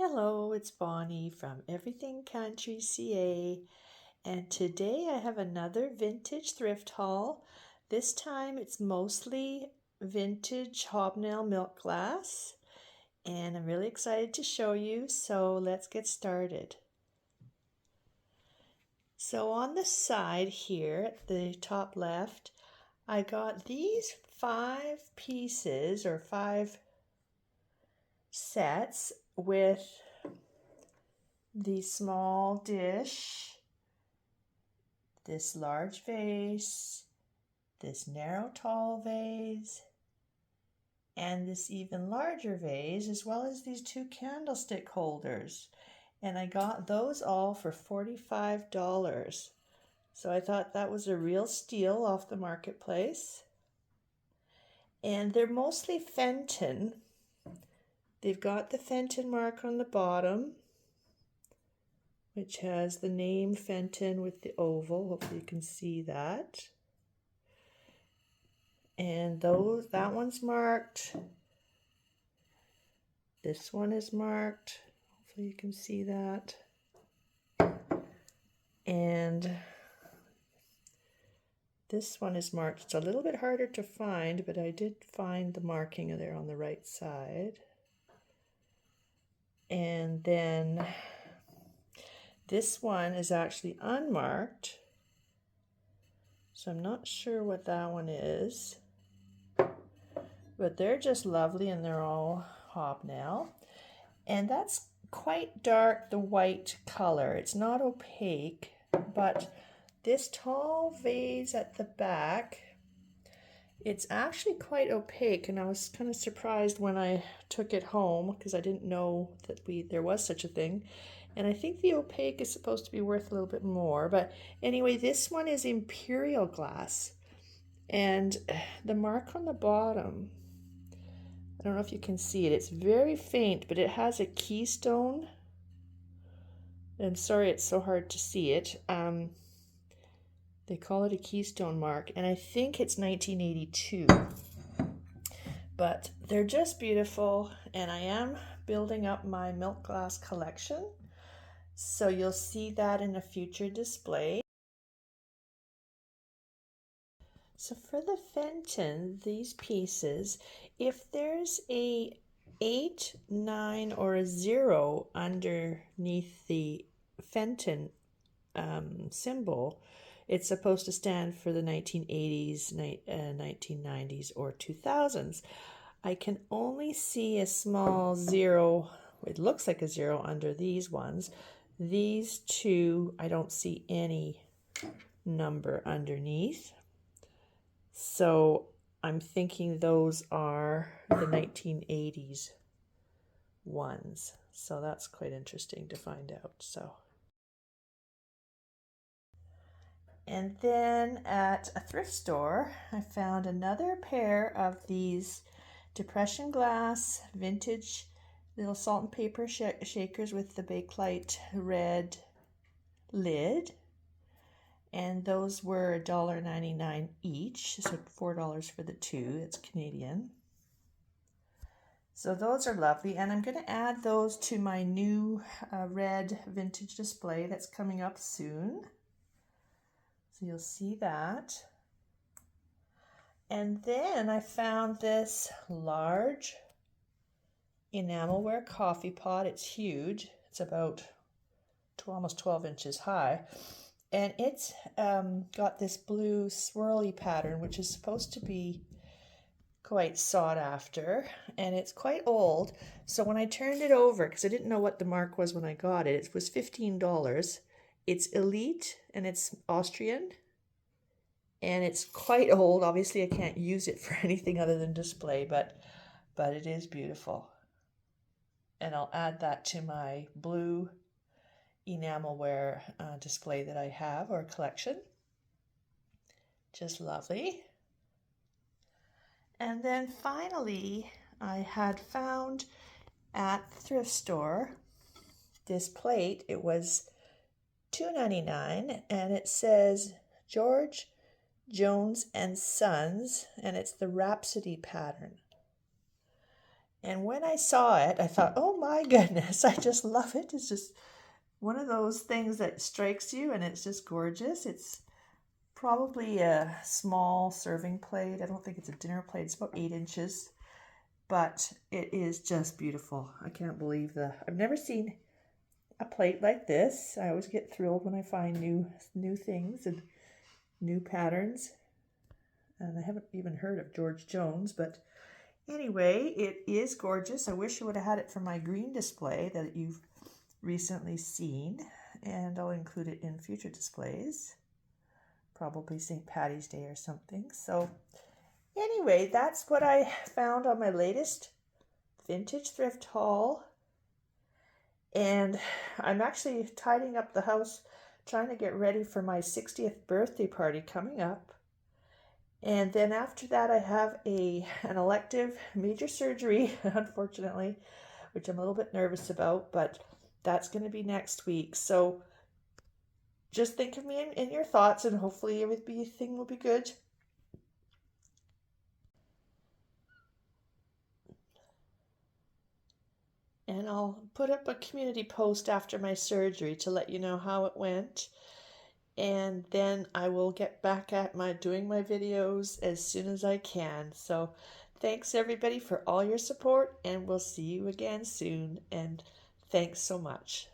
Hello, it's Bonnie from Everything Country CA, and today I have another vintage thrift haul. This time it's mostly vintage hobnail milk glass, and I'm really excited to show you, so let's get started. So on the side here at the top left, I got these 5 pieces or 5 sets with the small dish, this large vase, this narrow tall vase, and this even larger vase, as well as these 2 candlestick holders. And I got those all for $45. So I thought that was a real steal off the marketplace. And they're mostly Fenton. They've got the Fenton mark on the bottom, which has the name Fenton with the oval. Hopefully you can see that. And that one's marked. This one is marked. Hopefully you can see that. And this one is marked. It's a little bit harder to find, but I did find the marking there on the right side. And then this one is actually unmarked, so I'm not sure what that one is, but they're just lovely and they're all hobnail. And that's quite dark, the white color. It's not opaque, but this tall vase at the back, it's actually quite opaque, and I was kind of surprised when I took it home because I didn't know that there was such a thing. And I think the opaque is supposed to be worth a little bit more. But anyway, this one is Imperial Glass. And the mark on the bottom, I don't know if you can see it. It's very faint, but it has a Keystone. I'm sorry it's so hard to see it. They call it a Keystone mark, and I think it's 1982. But they're just beautiful, and I am building up my milk glass collection. So you'll see that in a future display. So for the Fenton, these pieces, if there's a 8, 9, or a 0 underneath the Fenton symbol, it's supposed to stand for the 1980s, 1990s, or 2000s. I can only see a small 0. It looks like a 0 under these ones. These 2, I don't see any number underneath. So I'm thinking those are the 1980s ones. So that's quite interesting to find out. And then at a thrift store, I found another pair of these depression glass vintage little salt and pepper shakers with the Bakelite red lid. And those were $1.99 each, so $4 for the 2. It's Canadian. So those are lovely, and I'm going to add those to my new red vintage display that's coming up soon. So you'll see that. And then I found this large Enamelware coffee pot. It's huge. It's about almost 12 inches high. And it's got this blue swirly pattern, which is supposed to be quite sought after. And it's quite old. So when I turned it over, because I didn't know what the mark was when I got it, it was $15. It's elite and it's Austrian. And it's quite old. Obviously, I can't use it for anything other than display, but it is beautiful. And I'll add that to my blue Enamelware display that I have, or collection. Just lovely. And then finally, I had found at the thrift store this plate. It was $2.99, and it says George Jones and Sons, and it's the Rhapsody pattern. And when I saw it, I thought, oh my goodness, I just love it. It's just one of those things that strikes you and it's just gorgeous. It's probably a small serving plate. I don't think it's a dinner plate. It's about 8 inches, but it is just beautiful. I can't believe I've never seen a plate like this. I always get thrilled when I find new things and new patterns. And I haven't even heard of George Jones, but anyway, it is gorgeous. I wish I would have had it for my green display that you've recently seen, and I'll include it in future displays, probably St. Patty's Day or something. So anyway, that's what I found on my latest Vintage Thrift Haul. And I'm actually tidying up the house, trying to get ready for my 60th birthday party coming up. And then after that, I have an elective major surgery, unfortunately, which I'm a little bit nervous about, but that's going to be next week. So just think of me in your thoughts, and hopefully everything will be good. And I'll put up a community post after my surgery to let you know how it went. And then I will get back at doing my videos as soon as I can. So thanks everybody for all your support, and we'll see you again soon. And thanks so much.